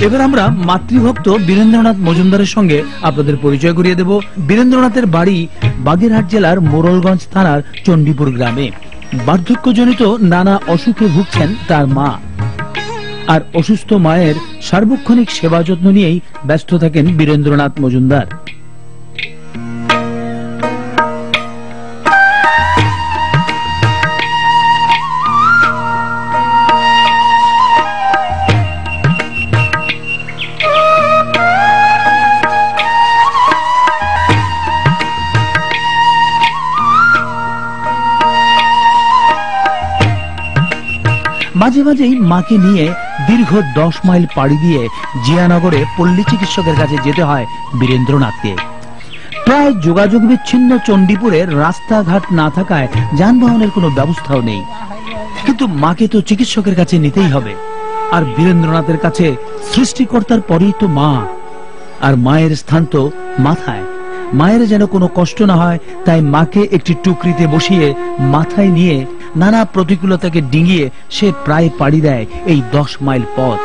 এবার আমরা মাতৃভক্ত বীরেন্দ্রনাথ মজুমদারের সঙ্গে আপনাদের পরিচয় করিয়ে দেব। বীরেন্দ্রনাথের বাড়ি বাগেরহাট জেলার মোড়লগঞ্জ থানার চণ্ডীপুর গ্রামে। বার্ধক্যজনিত নানা অসুখে ভুগছেন তার মা, আর অসুস্থ মায়ের সার্বক্ষণিক সেবা যত্ন নিয়েই ব্যস্ত থাকেন বীরেন্দ্রনাথ মজুমদার। মাঝে মাঝেই মাকে নিয়ে দীর্ঘ 10 মাইল পাড়ি দিয়ে জিয়ানগরে পল্লী চিকিৎসকের কাছে যেতে হয় বীরেন্দ্রনাথকে। প্রায় যোগাযোগ বিচ্ছিন্ন চণ্ডীপুরের রাস্তাঘাট না থাকায় যানবাহনের কোনো ব্যবস্থাও নেই, কিন্তু মাকে তো চিকিৎসকের কাছে নিতেই হবে। আর বীরেন্দ্রনাথের কাছে সৃষ্টিকর্তার পরেই তো মা, আর মায়ের স্থান তো মাথায়। মায়ের যেন কোনো কষ্ট না হয়, তাই মাকে একটি টুকরিতে বসিয়ে মাথায় নিয়ে নানা প্রতিকূলতাকে ডিঙিয়ে সে প্রায় পাড়ি দেয় এই 10 মাইল পথ।